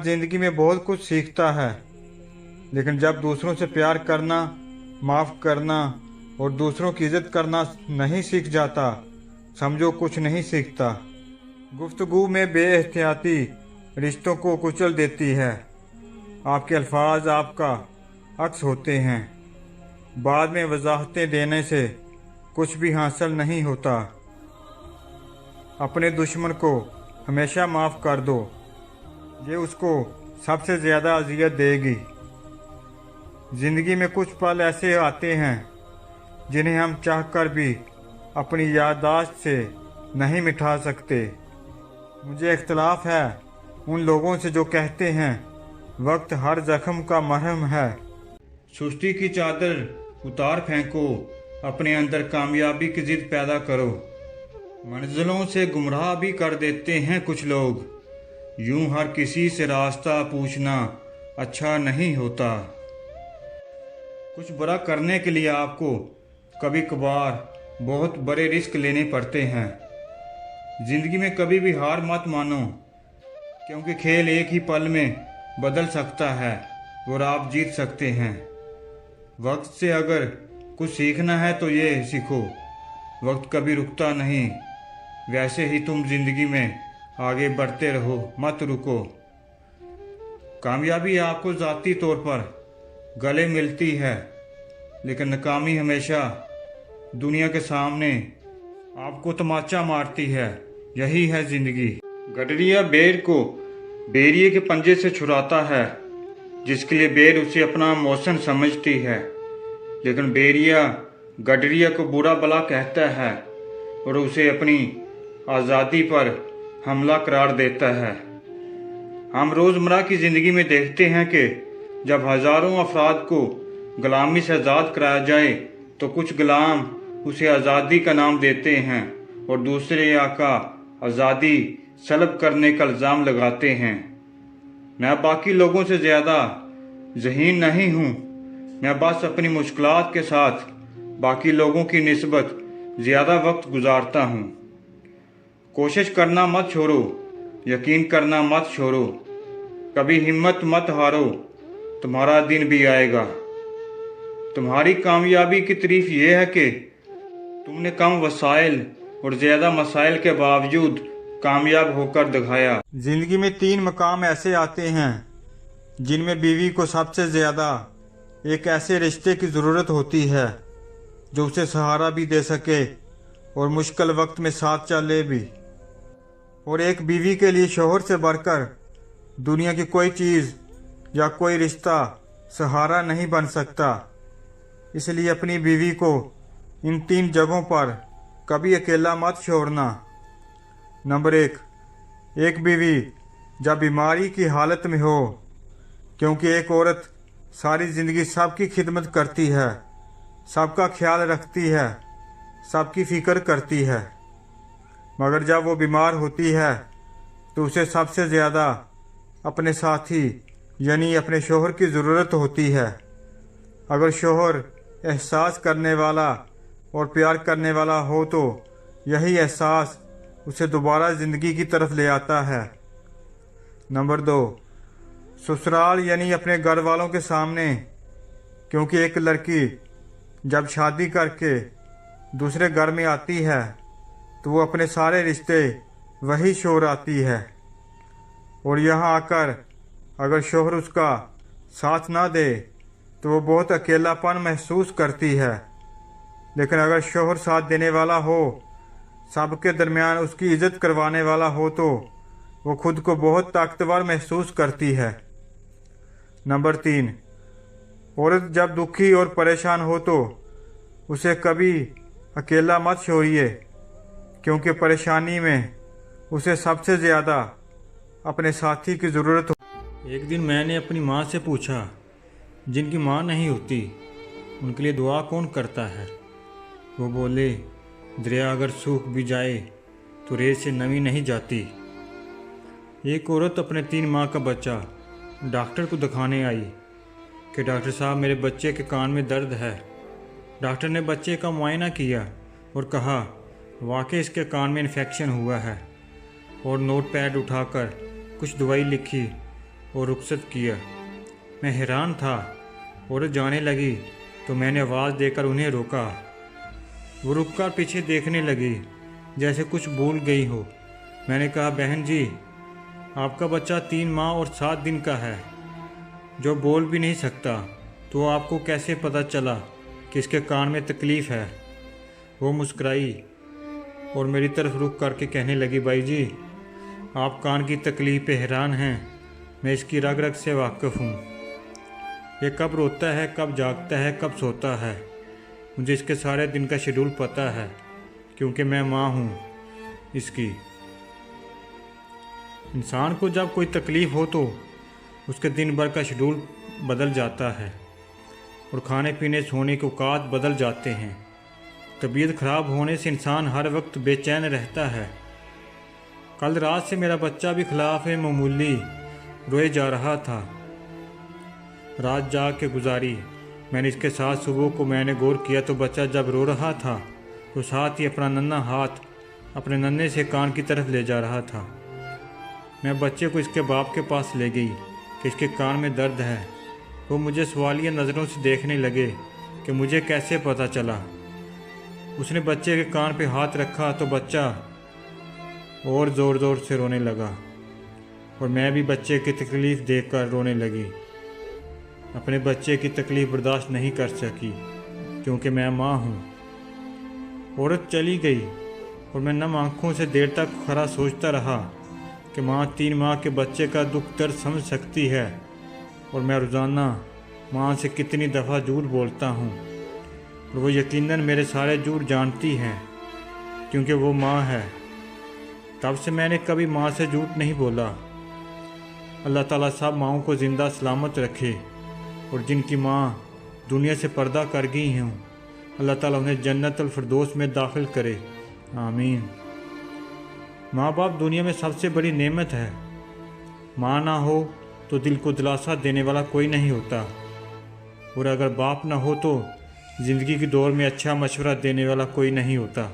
ज़िंदगी में बहुत कुछ सीखता है, लेकिन जब दूसरों से प्यार करना, माफ़ करना और दूसरों की इज़्ज़त करना नहीं सीख जाता, समझो कुछ नहीं सीखता। गुफ्तगू में बेएहतियाती रिश्तों को कुचल देती है। आपके अल्फाज आपका अक्स होते हैं। बाद में वजाहतें देने से कुछ भी हासिल नहीं होता। अपने दुश्मन को हमेशा माफ़ कर दो, ये उसको सबसे ज़्यादा अज़ियत देगी। ज़िंदगी में कुछ पल ऐसे आते हैं जिन्हें हम चाहकर भी अपनी याददाश्त से नहीं मिटा सकते। मुझे इख्तलाफ है उन लोगों से जो कहते हैं वक्त हर जख्म का मरहम है। सुस्ती की चादर उतार फेंको, अपने अंदर कामयाबी की जिद पैदा करो। मंजिलों से गुमराह भी कर देते हैं कुछ लोग, यूं हर किसी से रास्ता पूछना अच्छा नहीं होता। कुछ बड़ा करने के लिए आपको कभी कभार बहुत बड़े रिस्क लेने पड़ते हैं। ज़िंदगी में कभी भी हार मत मानो, क्योंकि खेल एक ही पल में बदल सकता है और आप जीत सकते हैं। वक्त से अगर कुछ सीखना है तो ये सीखो, वक्त कभी रुकता नहीं। वैसे ही तुम ज़िंदगी में आगे बढ़ते रहो, मत रुको। कामयाबी आपको ज़ाती तौर पर गले मिलती है, लेकिन नाकामी हमेशा दुनिया के सामने आपको तमाचा मारती है। यही है ज़िंदगी। गडरिया बेर को बेरिए के पंजे से छुड़ाता है, जिसके लिए बेर उसे अपना मौसन समझती है, लेकिन बेरिया गडरिया को बुरा भला कहता है और उसे अपनी आज़ादी पर हमला करार देता है। हम रोज़मर्रा की ज़िंदगी में देखते हैं कि जब हज़ारों अफराद को गुलामी से आज़ाद कराया जाए तो कुछ गुलाम उसे आज़ादी का नाम देते हैं और दूसरे आका आज़ादी सल्ब करने का इल्ज़ाम लगाते हैं। मैं बाकी लोगों से ज़्यादा ज़हीन नहीं हूँ, मैं बस अपनी मुश्किलात के साथ बाकी लोगों की निस्बत ज़्यादा वक्त गुजारता हूँ। कोशिश करना मत छोड़ो, यकीन करना मत छोड़ो, कभी हिम्मत मत हारो, तुम्हारा दिन भी आएगा। तुम्हारी कामयाबी की तारीफ ये है कि तुमने कम वसाइल और ज़्यादा मसाइल के बावजूद कामयाब होकर दिखाया। ज़िंदगी में 3 मकाम ऐसे आते हैं जिनमें बीवी को सबसे ज़्यादा एक ऐसे रिश्ते की ज़रूरत होती है जो उसे सहारा भी दे सके और मुश्किल वक्त में साथ चले भी। और एक बीवी के लिए शौहर से बढ़कर दुनिया की कोई चीज़ या कोई रिश्ता सहारा नहीं बन सकता। इसलिए अपनी बीवी को इन 3 जगहों पर कभी अकेला मत छोड़ना। नंबर 1, एक बीवी जब बीमारी की हालत में हो, क्योंकि एक औरत सारी ज़िंदगी सबकी खिदमत करती है, सबका ख्याल रखती है, सबकी फ़िक्र करती है, मगर जब वो बीमार होती है तो उसे सबसे ज़्यादा अपने साथी यानी अपने शौहर की ज़रूरत होती है। अगर शौहर एहसास करने वाला और प्यार करने वाला हो तो यही एहसास उसे दोबारा ज़िंदगी की तरफ ले आता है। नंबर 2, ससुराल यानी अपने घर वालों के सामने, क्योंकि एक लड़की जब शादी करके दूसरे घर में आती है तो वो अपने सारे रिश्ते वही छोड़ आती है, और यहाँ आकर अगर शौहर उसका साथ ना दे तो वो बहुत अकेलापन महसूस करती है। लेकिन अगर शौहर साथ देने वाला हो, सबके दरमियान उसकी इज़्ज़त करवाने वाला हो, तो वो खुद को बहुत ताकतवर महसूस करती है। नंबर 3, औरत जब दुखी और परेशान हो तो उसे कभी अकेला मत छोड़िए, क्योंकि परेशानी में उसे सबसे ज़्यादा अपने साथी की ज़रूरत हो। एक दिन मैंने अपनी माँ से पूछा, जिनकी माँ नहीं होती उनके लिए दुआ कौन करता है? वो बोले, दरिया अगर सूख भी जाए तो रेत से नमी नहीं जाती। एक औरत अपने 3 माह का बच्चा डॉक्टर को दिखाने आई कि डॉक्टर साहब मेरे बच्चे के कान में दर्द है। डॉक्टर ने बच्चे का मुआयना किया और कहा वाकई इसके कान में इन्फेक्शन हुआ है, और नोट पैड उठाकर कुछ दवाई लिखी اور رخصت کیا۔ میں حیران تھا۔ عورت جانے لگی تو میں نے آواز دے کر انہیں روکا۔ وہ رک کر پیچھے دیکھنے لگی جیسے کچھ بھول گئی ہو۔ میں نے کہا، بہن جی، آپ کا بچہ 3 ماہ اور 7 دن کا ہے، جو بول بھی نہیں سکتا، تو آپ کو کیسے پتہ چلا کہ اس کے کان میں تکلیف ہے؟ وہ مسکرائی اور میری طرف رخ کر کے کہنے لگی، بھائی جی، آپ کان کی تکلیف پہ حیران ہیں، میں اس کی رگ رگ سے واقف ہوں۔ یہ کب روتا ہے، کب جاگتا ہے، کب سوتا ہے، مجھے اس کے سارے دن کا شیڈول پتہ ہے، کیونکہ میں ماں ہوں اس کی۔ انسان کو جب کوئی تکلیف ہو تو اس کے دن بھر کا شیڈول بدل جاتا ہے اور کھانے پینے سونے کے اوقات بدل جاتے ہیں۔ طبیعت خراب ہونے سے انسان ہر وقت بے چین رہتا ہے۔ کل رات سے میرا بچہ بھی خلاف معمولی روئے جا رہا تھا۔ رات جاگ کے گزاری۔ میں نے اس کے ساتھ صبح کو میں نے غور کیا تو بچہ جب رو رہا تھا تو ساتھ ہی اپنا ننھا ہاتھ اپنے ننھے سے کان کی طرف لے جا رہا تھا۔ میں بچے کو اس کے باپ کے پاس لے گئی کہ اس کے کان میں درد ہے۔ وہ مجھے سوالیہ نظروں سے دیکھنے لگے کہ مجھے کیسے پتہ چلا۔ اس نے بچے کے کان پہ ہاتھ رکھا تو بچہ اور زور زور سے رونے لگا، اور میں بھی بچے کی تکلیف دیکھ کر رونے لگی۔ اپنے بچے کی تکلیف برداشت نہیں کر سکی کیونکہ میں ماں ہوں۔ عورت چلی گئی اور میں نم آنکھوں سے دیر تک کھڑا سوچتا رہا کہ ماں 3 ماہ کے بچے کا دکھ درد سمجھ سکتی ہے، اور میں روزانہ ماں سے کتنی دفعہ جھوٹ بولتا ہوں، اور وہ یقیناً میرے سارے جھوٹ جانتی ہیں کیونکہ وہ ماں ہے۔ تب سے میں نے کبھی ماں سے جھوٹ نہیں بولا۔ اللہ تعالیٰ سب ماؤں کو زندہ سلامت رکھے، اور جن کی ماں دنیا سے پردہ کر گئی ہوں، اللہ تعالیٰ انہیں جنت الفردوس میں داخل کرے، آمین۔ ماں باپ دنیا میں سب سے بڑی نعمت ہے۔ ماں نہ ہو تو دل کو دلاسا دینے والا کوئی نہیں ہوتا، اور اگر باپ نہ ہو تو زندگی کی دور میں اچھا مشورہ دینے والا کوئی نہیں ہوتا۔